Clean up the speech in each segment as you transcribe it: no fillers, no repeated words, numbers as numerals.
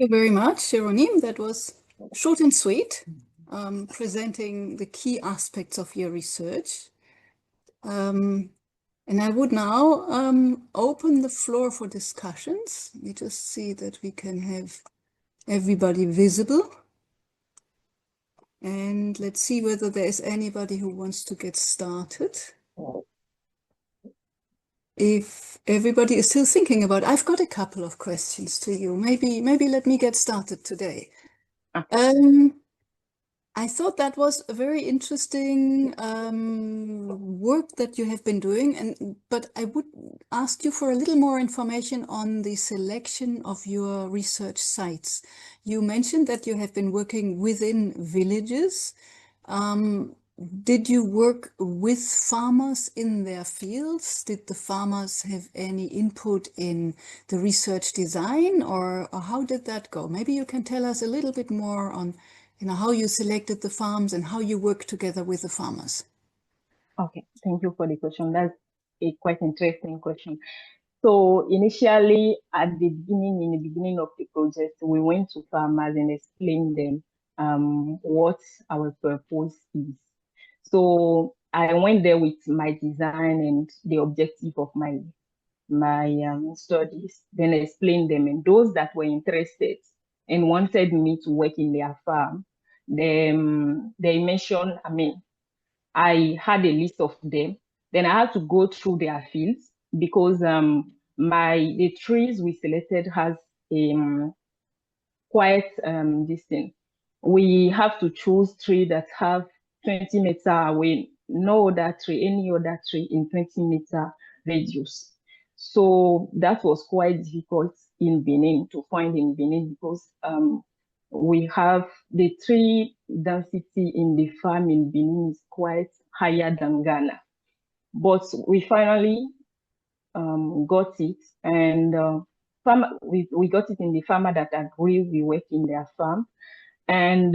you very much, Géronime. That was short and sweet, presenting the key aspects of your research. And I would now open the floor for discussions. Let me just see that we can have everybody visible. And let's see whether there is anybody who wants to get started. If everybody is still thinking about, I've got a couple of questions to you. Maybe let me get started today. I thought that was a very interesting work that you have been doing, but I would ask you for a little more information on the selection of your research sites. You mentioned that you have been working within villages. Did you work with farmers in their fields? Did the farmers have any input in the research design, or how did that go? Maybe you can tell us a little bit more on how you selected the farms and how you work together with the farmers. Okay, thank you for the question. That's a quite interesting question. So initially, in the beginning of the project, we went to farmers and explained them what our purpose is. So I went there with my design and the objective of my studies, then explained them. And those that were interested and wanted me to work in their farm, they mentioned, I had a list of them. Then I had to go through their fields because the trees we selected has quite this thing. We have to choose trees that have 20 meter away, any other tree in 20-meter radius. So that was quite difficult in Benin to find in Benin because we have the tree density in the farm in Benin is quite higher than Ghana. But we finally got it, and we got it in the farmer that agreed we work in their farm. And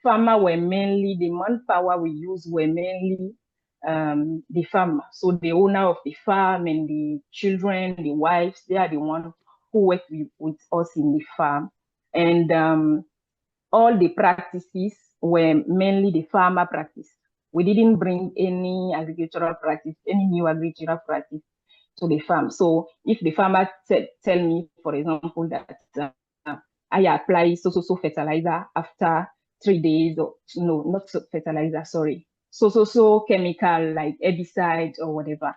farmer were mainly, the manpower we used were mainly the farmer. So the owner of the farm and the children, the wives, they are the ones who work with us in the farm. And all the practices were mainly the farmer practice. We didn't bring any agricultural practice, any new agricultural practice to the farm. So if the farmer tell me, for example, that I apply so fertilizer after 3 days, or no, not fertilizer, sorry. So chemical like herbicide or whatever.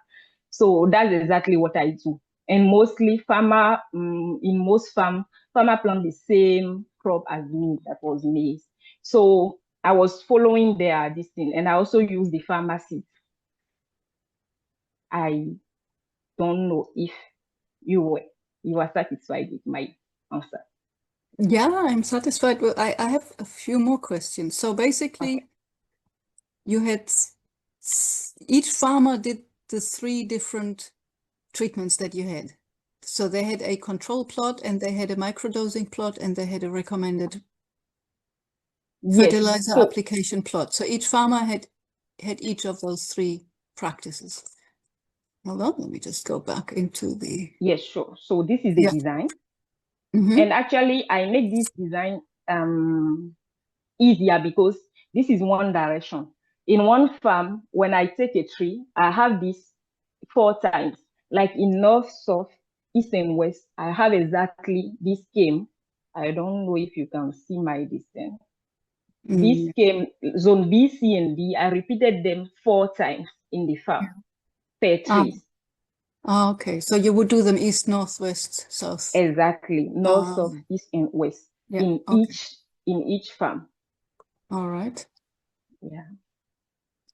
So that's exactly what I do. And mostly farmer, in most farmer plant the same crop as me, that was maize. So I was following this thing, and I also use the farmer seed. I don't know if you are satisfied with my answer. Yeah, I'm satisfied. Well, I have a few more questions. So basically, okay, you had each farmer did the 3 different treatments that you had. So they had a control plot, and they had a microdosing plot, and they had a recommended fertilizer application plot. So each farmer had each of those 3 practices. Hold on, let me just go back into the... Yes, sure. So this is the design. And actually, I make this design easier because this is one direction. In one farm, when I take a tree, I have this 4 times. Like in north, south, east, and west, I have exactly this scheme. I don't know if you can see my distance. This scheme, zone B, C, and D, I repeated them 4 times in the farm per trees. Okay, so you would do them east, north, west, south. Exactly, north, south, east, and west in each farm. All right. Yeah.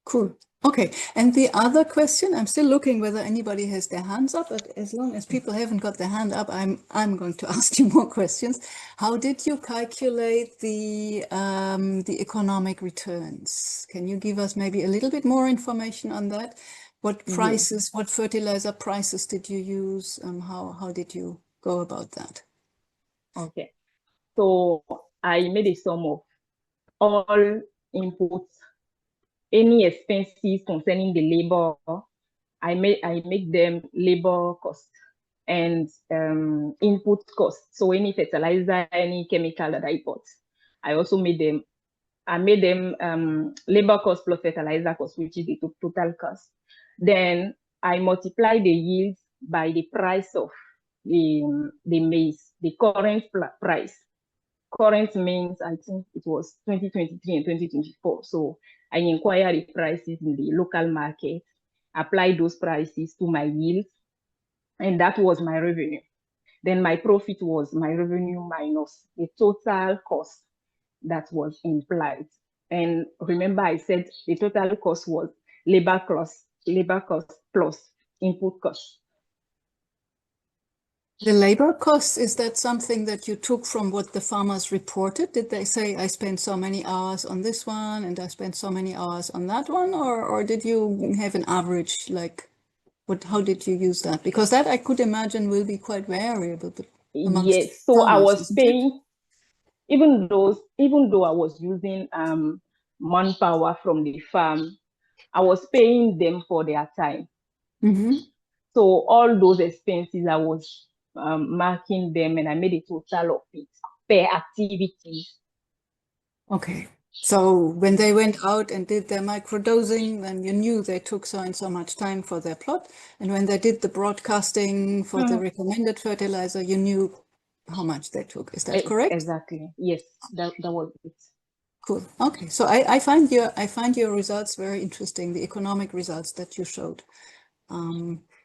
Cool. Okay. And the other question, I'm still looking whether anybody has their hands up, but as long as people haven't got their hand up, I'm going to ask you more questions. How did you calculate the economic returns? Can you give us maybe a little bit more information on that? What prices, what fertilizer prices did you use? How did you go about that? Okay. So I made a sum of all inputs, any expenses concerning the labor. I make them labor cost, and input costs. So any fertilizer, any chemical that I bought, I also made them. I made them labor cost plus fertilizer cost, which is the total cost. Then I multiply the yields by the price of the maize, the current price. Current means I think it was 2023 and 2024. So I inquire the prices in the local market, apply those prices to my yields, and that was my revenue. Then my profit was my revenue minus the total cost that was implied. And remember, I said the total cost was labor cost plus input cost. The labor costs, is that something that you took from what the farmers reported? Did they say, I spent so many hours on this one and I spent so many hours on that one? Or did you have an average, like, how did you use that? Because that I could imagine will be quite variable amongst Yes, so farmers, I was isn't paying, even though I was using manpower from the farm, I was paying them for their time. it? So all those expenses, I was marking them, and I made a total of it per activity. Okay. So when they went out and did their microdosing, then you knew they took so and so much time for their plot. And when they did the broadcasting for the recommended fertilizer, you knew how much they took. Is that correct? Exactly. Yes, that was it. Cool. Okay. So I find your results very interesting, the economic results that you showed.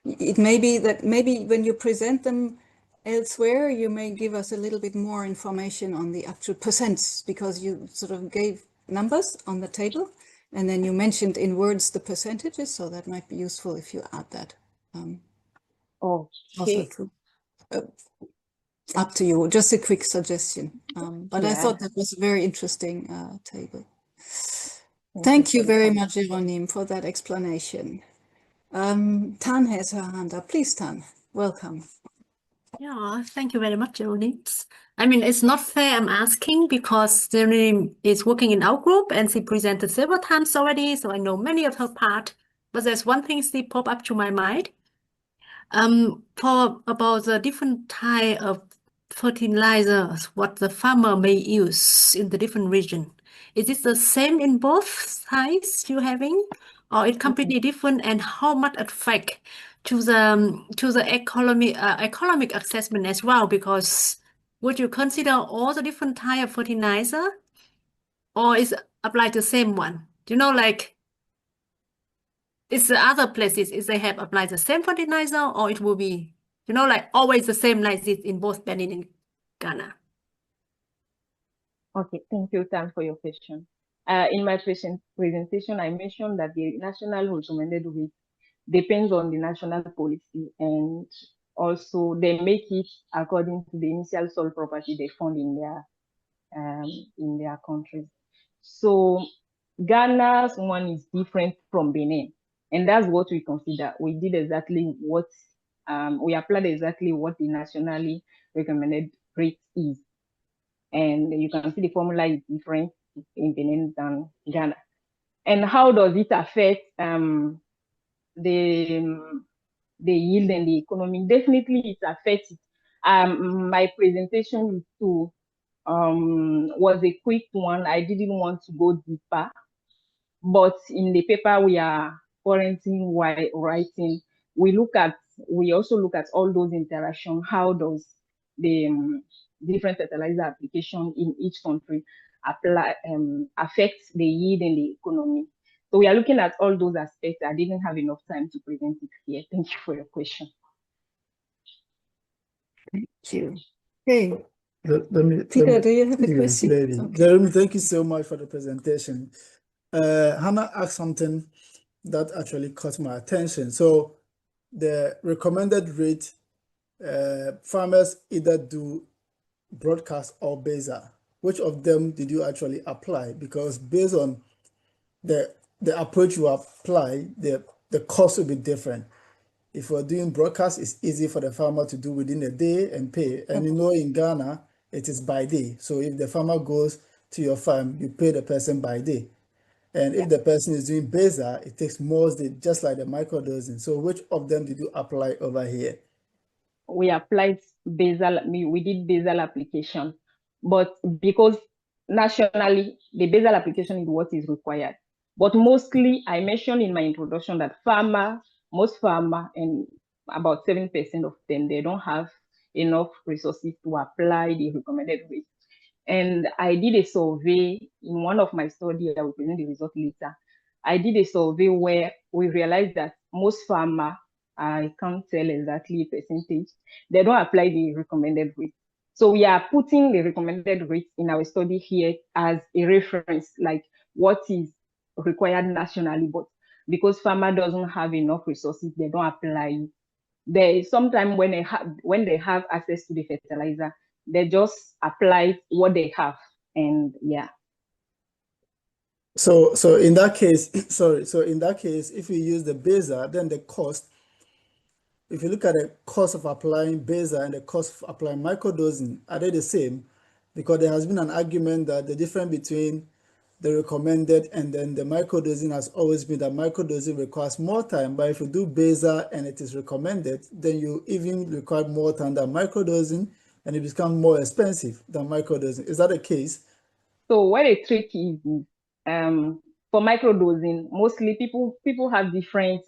It may be that maybe when you present them elsewhere, you may give us a little bit more information on the actual percents, because you sort of gave numbers on the table and then you mentioned in words the percentages. So that might be useful if you add that. Also Okay. up to you, just a quick suggestion. But I Yeah. thought that was a very interesting table. Thank you very much, Géronime, for that explanation. Tan has her hand up. Please, Tan, welcome. Yeah, thank you very much, Géronime. I mean, it's not fair I'm asking, because Géronime is working in our group and she presented several times already, so I know many of her part. But there's one thing that popped up to my mind. For about the different type of fertilizers, what the farmer may use in the different region. Is it the same in both sides you're having, or it completely different, and how much affect to the economic assessment as well? Because would you consider all the different type of fertilizer, or is applied the same one? Do you know, like, it's the other places, is they have applied the same fertilizer, or it will be, you know, like always the same like this in both Benin and Ghana? Okay, thank you, Tam, for your question. In my presentation, I mentioned that the national recommended rate depends on the national policy, and also they make it according to the initial soil property they found in their countries. So Ghana's one is different from Benin, and that's what we consider. We did exactly what we applied exactly what the nationally recommended rate is, and you can see the formula is different in Benin than Ghana. And how does it affect the yield and the economy? Definitely, it affects it. My presentation too was a quick one. I didn't want to go deeper, but in the paper we are currently writing, we also look at all those interactions. How does the different fertilizer application in each country affect the yield and the economy? So we are looking at all those aspects. I didn't have enough time to present it here. Thank you for your question. Thank you. Okay. Peter, do you have a question? Okay. Géronime, thank you so much for the presentation. Hannah asked something that actually caught my attention. So the recommended rate, farmers either do broadcast or baser. Which of them did you actually apply? Because based on the approach you apply, the cost will be different. If we're doing broadcast, it's easy for the farmer to do within a day and pay. And you know, in Ghana, it is by day. So if the farmer goes to your farm, you pay the person by day. And if the person is doing baser, it takes more days, just like the microdosing. So which of them did you apply over here? we applied basal, we did basal application, but because nationally the basal application is what is required. But mostly, I mentioned in my introduction that most farmer, and about 7% of them, they don't have enough resources to apply the recommended rate. And I did a survey in one of my studies. I will present the result later. I did a survey where we realized that most farmer, I can't tell exactly a percentage, they don't apply the recommended rate. So we are putting the recommended rate in our study here as a reference, like what is required nationally, but because farmer doesn't have enough resources, they don't apply. There is sometimes when they have access to the fertilizer, they just apply what they have, and yeah. So in that case, sorry, so in that case, if you use the basal, then the cost, if you look at the cost of applying basal and the cost of applying microdosing, are they the same? Because there has been an argument that the difference between the recommended and then the microdosing has always been that microdosing requires more time, but if you do basal and it is recommended, then you even require more time than microdosing and it becomes more expensive than microdosing. Is that the case? So what a trick is, for microdosing, mostly people have different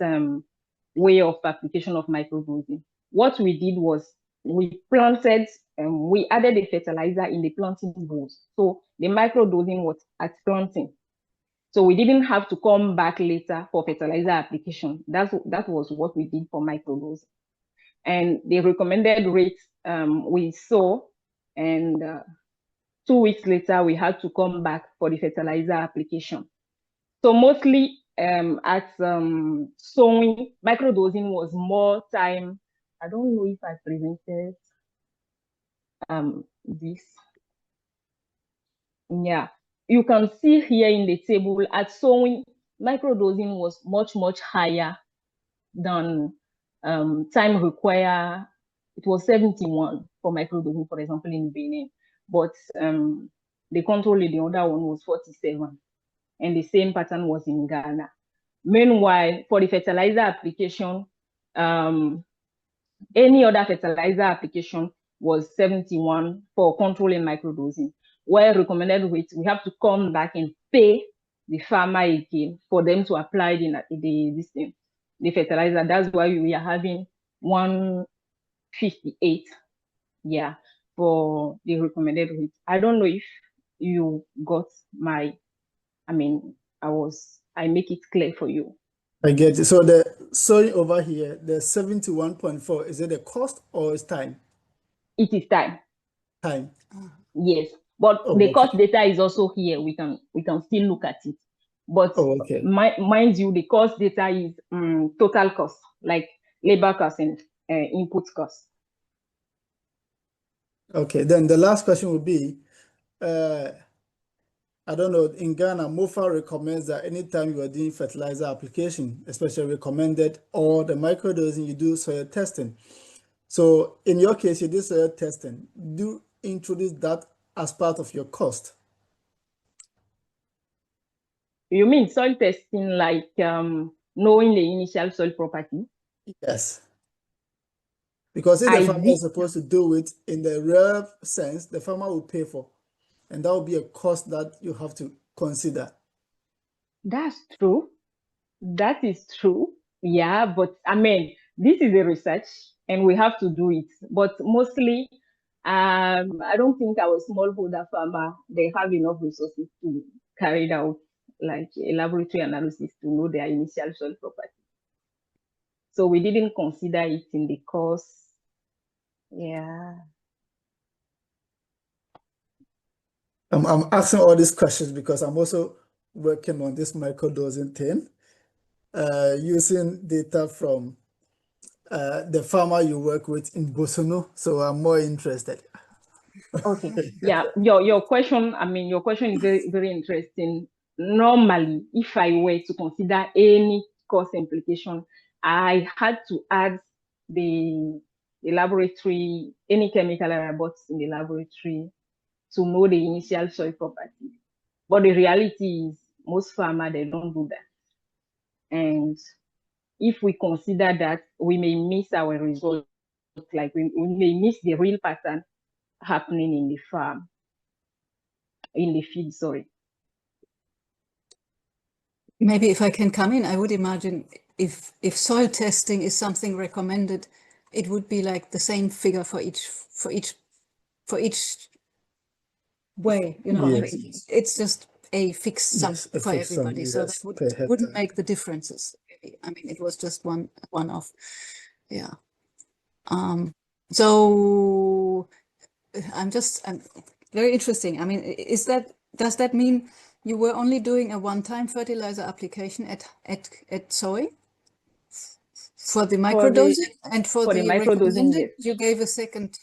way of application of microdosing. What we did was we planted, we added the fertilizer in the planting bowls. So the microdosing was at planting. So we didn't have to come back later for fertilizer application. That was what we did for microdosing. And the recommended rate we saw, and 2 weeks later, we had to come back for the fertilizer application. So mostly at sowing, microdosing was more time. I don't know if I presented this. Yeah, you can see here in the table at sowing, microdosing was much higher than time required. It was 71 for microdosing, for example, in Benin, but the control in the other one was 47, and the same pattern was in Ghana. Meanwhile, for the fertilizer application, any other fertilizer application was 71 for controlling microdosing. Where recommended rate, we have to come back and pay the farmer again for them to apply the fertilizer. That's why we are having 158, yeah, for the recommended rate. I don't know if you got my, I make it clear for you. I get it. So the sowing over here, the 71.4, is it the cost or is time? It is time. Time. Yes, but Oh, the okay. cost data is also here. We can still look at it. But Oh, okay. Mind you, the cost data is total cost, like labor cost and input cost. Okay, then the last question would be, I don't know, in Ghana, MOFA recommends that anytime you are doing fertilizer application, especially recommended, or the microdosing, you do soil testing. So in your case, you did soil testing. Do introduce that as part of your cost? You mean soil testing, like knowing the initial soil property? Yes. Because if the farmer is supposed to do it in the real sense, the farmer will pay for. And that will be a cost that you have to consider. That's true. That is true. Yeah, but this is a research and we have to do it. But mostly, I don't think our smallholder farmer, they have enough resources to carry out like a laboratory analysis to know their initial soil property. So we didn't consider it in the course. Yeah. I'm asking all these questions because I'm also working on this microdosing thing, using data from the farmer you work with in Bosono. So I'm more interested. Okay. Yeah. Your question, your question is very, very interesting. Normally, if I were to consider any cost implication, I had to add the laboratory, any chemical I bought in the laboratory to know the initial soil property. But the reality is most farmers, they don't do that. And if we consider that, we may miss our result like we may miss the real pattern happening in the farm, in the field, sorry. Maybe if I can come in, I would imagine if soil testing is something recommended, it would be like the same figure for each way, you know. Yes. I mean, it's just a fixed sum Yes, a for fixed sum, everybody, so yes, that per hectare. wouldn't make the differences. I mean, it was just one off. Yeah. So I'm very interesting. I mean, does that mean you were only doing a one-time fertilizer application at soy for the microdosing, and for the microdosing, recommended, yes. you gave a second,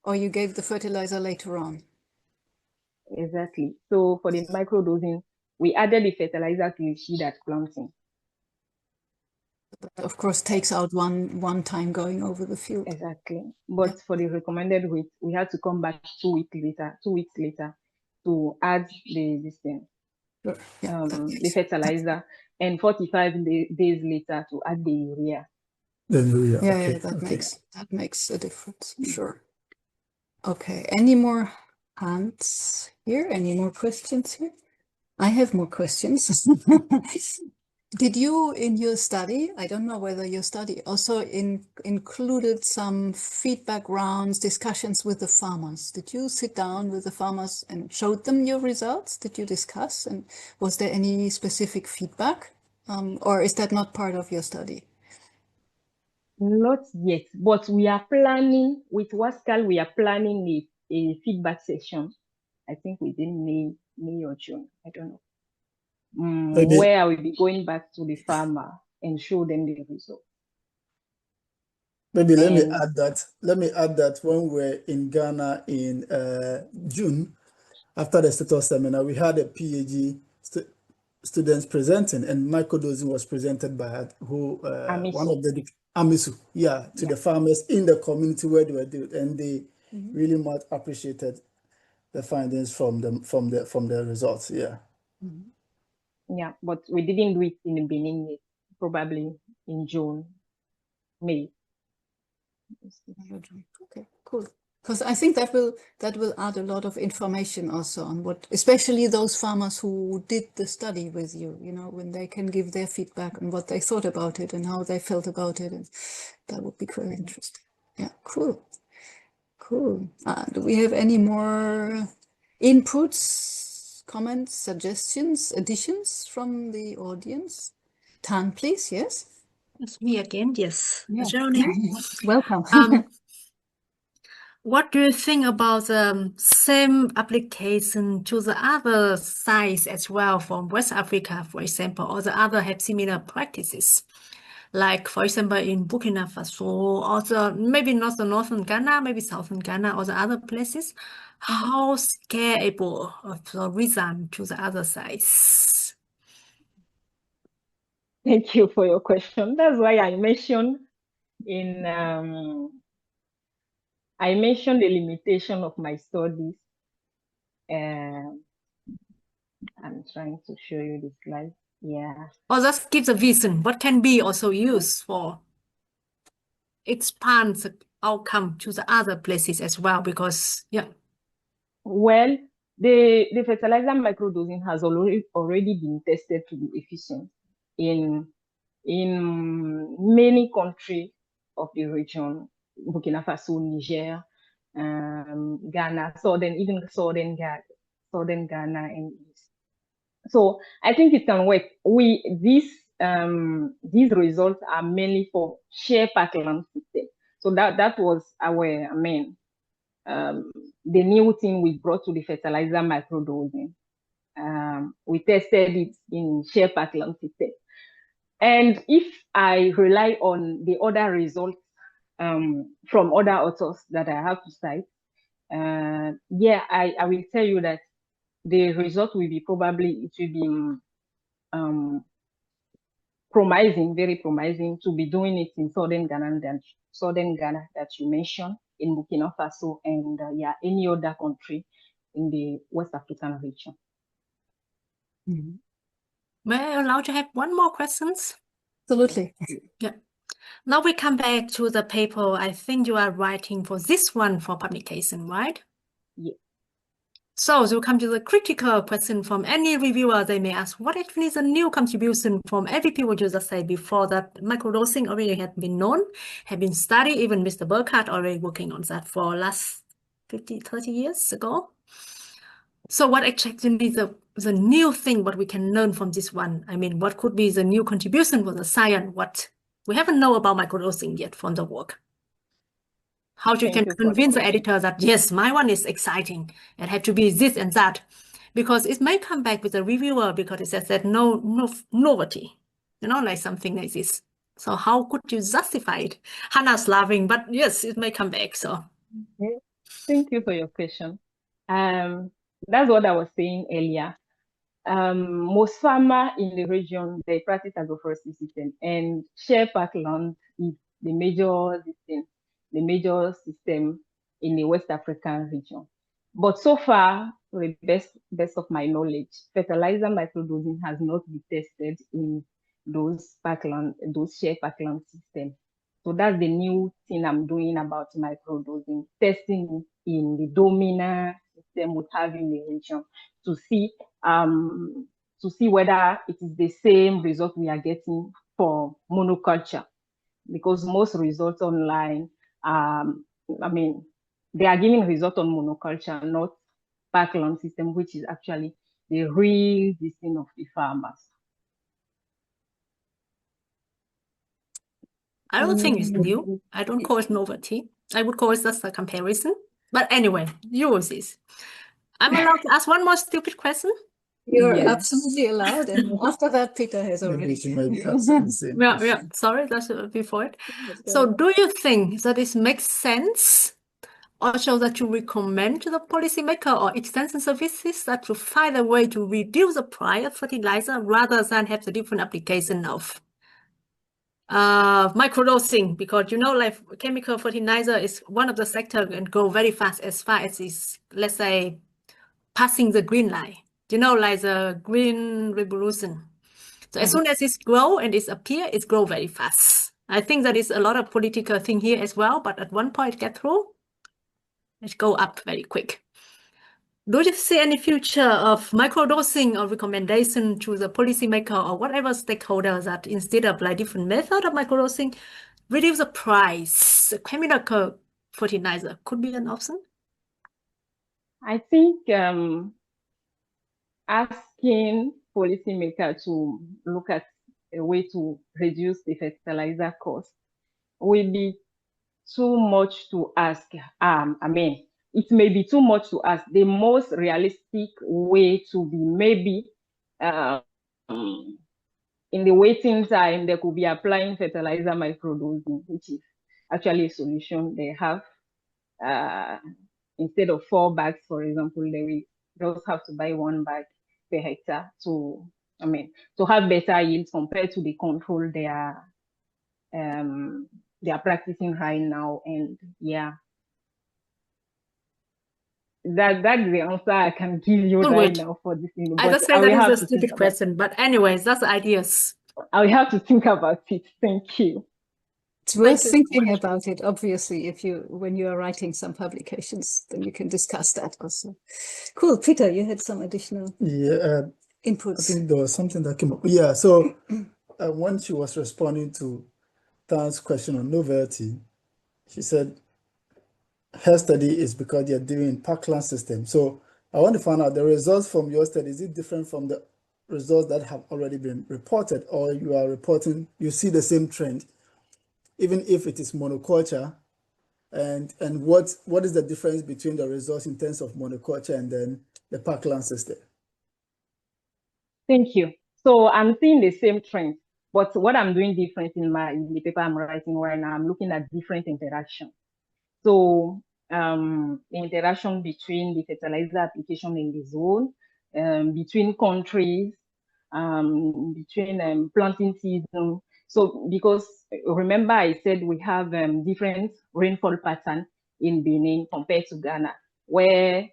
or you gave the fertilizer later on? Exactly. So for the microdosing, we added the fertilizer to the seed at planting. That of course takes out one time going over the field. Exactly. But for the recommended weight, we had to come back 2 weeks later to add this thing, Sure. Yeah, the fertilizer, and 45 days later to add the urea. Yeah, that makes a difference. Sure. Okay. Any more hands here? Any more questions here? I have more questions. Did you, in your study, I don't know whether your study also included some feedback rounds, discussions with the farmers? Did you sit down with the farmers and showed them your results? Did you discuss? And was there any specific feedback? Or is that not part of your study? Not yet, but we are planning, with WASCAL, we are planning a feedback session. I think within May or June, I don't know. Where I will be going back to the farmer and show them the result. Maybe let me add that when we're in Ghana in June, after the status seminar, we had a PhD students presenting, and microdosing was presented by one of the Amisu, to the farmers in the community where they were doing, and they really much appreciated the findings from the results. Yeah. Mm-hmm. Yeah, but we didn't do it in Benin yet, probably in June, May. Okay, cool. Because I think that will add a lot of information also on what, especially those farmers who did the study with you, you know, when they can give their feedback on what they thought about it and how they felt about it, and that would be quite interesting. Yeah, cool. Do we have any more inputs, comments, suggestions, additions from the audience? Tan, please. Yes. It's me again. Yes. Yeah. Géronime. Welcome. What do you think about the same application to the other sites as well from West Africa, for example, or the other have similar practices? Like, for example, in Burkina Faso, or maybe not the northern Ghana, maybe southern Ghana, or the other places. How scalable of the result to the other sites? Thank you for your question. That's why I mentioned the limitation of my studies. I'm trying to show you the slide. Yeah. Or just give the vision. What can be also used for expand the outcome to the other places as well? Because Well, the fertilizer microdosing has already been tested to be efficient in many countries of the region, Burkina Faso, Niger, Ghana, southern Ghana, and East. So I think it can work. These results are mainly for shea parkland system. So that was our the new thing we brought to the fertilizer microdosing. We tested it in shea parkland system. And if I rely on the other results from other authors that I have to cite, I will tell you that the result will be very promising to be doing it in southern Ghana that you mentioned, in Burkina Faso, and any other country in the West African region. May I allow to have one more question? Absolutely. Yeah. Now we come back to the paper. I think you are writing for this one for publication, right? Yeah. So we come to the critical question from any reviewer. They may ask, what actually is a new contribution from AVP, what you just said before, that microdosing already had been known, had been studied, even Mr. Burkhardt already working on that for last 50, 30 years ago. So what actually is the new thing, what we can learn from this one? I mean, what could be the new contribution for the science? What we haven't know about microdosing yet from the work. How you can convince the editor that, yes, my one is exciting. It had to be this and that. Because it may come back with a reviewer because it says that no novelty, like something like this. So how could you justify it? Hannah's laughing, but yes, it may come back. So thank you for your question. That's what I was saying earlier. Most farmers in the region, they practice agroforestry system, and shea parkland is the major system in the West African region. But so far, to the best of my knowledge, fertilizer microdosing has not been tested in those shea parkland systems. So that's the new thing I'm doing about microdosing, testing in the dominant system we have in the region to see whether it is the same result we are getting for monoculture, because most results online, they are giving results on monoculture, not parkland system, which is actually the real thing of the farmers. I don't think it's new. I don't call it novelty. I would call it just a comparison. But anyway, yours is. I'm allowed to ask one more stupid question? You're absolutely allowed. And after that, Peter has already. Yeah. Sorry, that's before it. So do you think that it makes sense also that you recommend to the policymaker or extension services that to find a way to reduce the price of fertilizer rather than have the different application of microdosing? Because like chemical fertilizer is one of the sectors and go very fast as far as is, let's say, passing the green line. Like the green revolution. So as soon as it grow and it appear, it grow very fast. I think that is a lot of political thing here as well, but at one point get through, it go up very quick. Do you see any future of microdosing or recommendation to the policymaker or whatever stakeholder that instead of like different method of microdosing, reduce the price? The chemical fertilizer could be an option? I think asking policymakers to look at a way to reduce the fertilizer cost will be too much to ask. It may be too much to ask. The most realistic way to be maybe in the waiting time, they could be applying fertilizer microdosing, which is actually a solution they have. Instead of 4 bags, for example, they will just have to buy 1 bag per hectare to have better yields compared to the control they are practicing right now. And that's the answer I can give you right now for this thing. I just say that is a stupid question, but anyways, that's the ideas. I will have to think about it. Thank you. It's worth thinking about it, obviously, when you are writing some publications, then you can discuss that also. Cool. Peter, you had some additional inputs. I think there was something that came up. Yeah, so when she was responding to Tan's question on novelty, she said her study is because they're doing parkland system. So I want to find out the results from your study. Is it different from the results that have already been reported, or you see the same trend, even if it is monoculture? And what is the difference between the results in terms of monoculture and then the parkland system? Thank you. So I'm seeing the same trend, but what I'm doing different in the paper I'm writing right now, I'm looking at different interactions. So the interaction between the fertilizer application in the zone, between countries, between planting season. So because remember I said we have different rainfall pattern in Benin compared to Ghana, where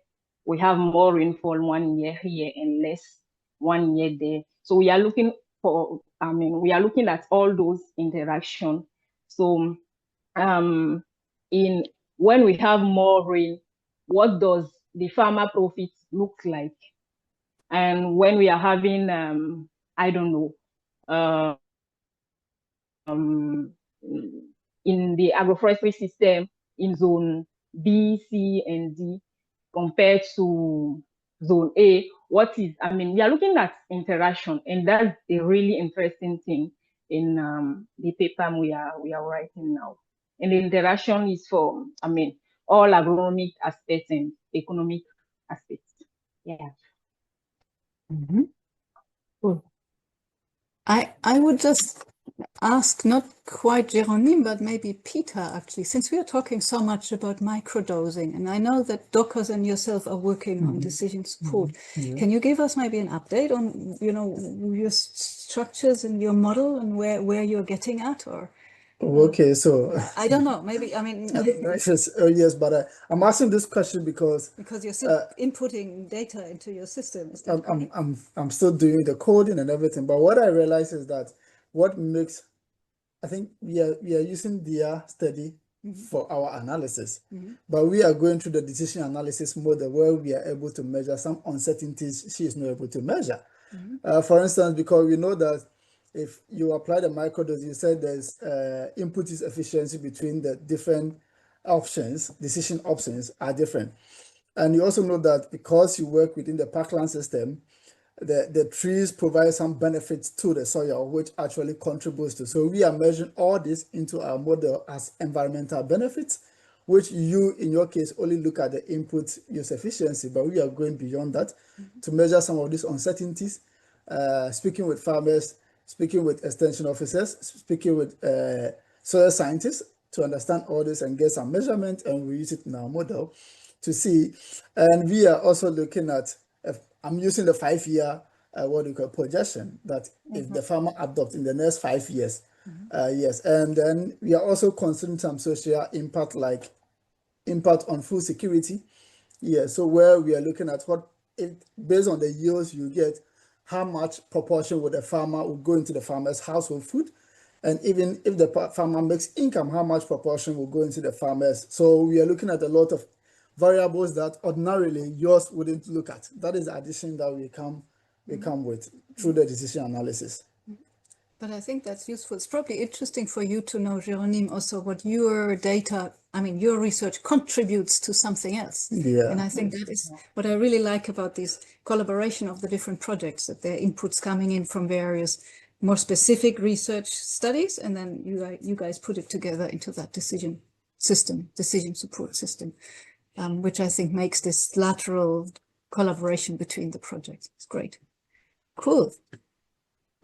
we have more rainfall 1 year here and less 1 year there. So we are looking at all those interactions So when we have more rain, what does the farmer profit look like? And when we are having I don't know, in the agroforestry system in zone B, C, and D compared to zone A, we are looking at interaction, and that's a really interesting thing in the paper we are writing now. And the interaction is for, all agronomic aspects and economic aspects. Yeah. Mm-hmm. Cool. I would just ask, not quite Géronime, but maybe Peter, actually, since we are talking so much about microdosing, and I know that Dockers and yourself are working on decision support. Yeah. Can you give us maybe an update on, your structures and your model and where you're getting at, or? Okay, so I don't know, maybe, yes, but I'm asking this question because you're still inputting data into your system. Is that correct? I'm still doing the coding and everything, but what I realize is that what makes, I think we are using their study for our analysis, but we are going through the decision analysis model where we are able to measure some uncertainties she is not able to measure. For instance, because we know that if you apply the microdose, you said there's input use efficiency between the different options, decision options are different. And you also know that because you work within the parkland system, the trees provide some benefits to the soil, which actually contributes to. So we are measuring all this into our model as environmental benefits, which you, in your case, only look at the input use efficiency, but we are going beyond that to measure some of these uncertainties, speaking with farmers, speaking with extension officers, speaking with soil scientists to understand all this and get some measurement, and we use it in our model to see. And we are also looking at, I'm using the 5-year, what we call projection, that if the farmer adopts in the next 5 years, yes. And then we are also considering some social impact, like impact on food security. Yeah, so where we are looking at based on the yields you get, how much proportion would the farmer will go into the farmer's household food, and even if the farmer makes income, how much proportion will go into the farmers. So we are looking at a lot of variables that ordinarily yours wouldn't look at. That is the addition that we come with through the decision analysis. But I think that's useful. It's probably interesting for you to know, Géronime, also what your data, your research contributes to something else. Yeah. And I think that is what I really like about this collaboration of the different projects, that there are inputs coming in from various more specific research studies, and then you guys put it together into that decision support system, which I think makes this lateral collaboration between the projects. It's great. Cool.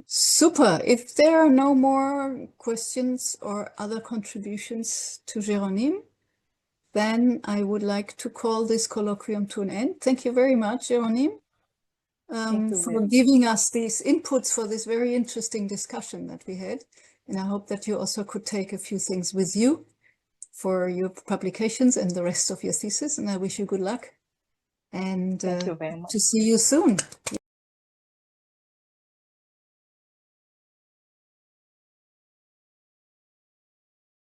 Super. If there are no more questions or other contributions to Géronime, then I would like to call this colloquium to an end. Thank you very much, Géronime, for giving us these inputs for this very interesting discussion that we had. And I hope that you also could take a few things with you for your publications and the rest of your thesis. And I wish you good luck. And Thank you very much. to see you soon.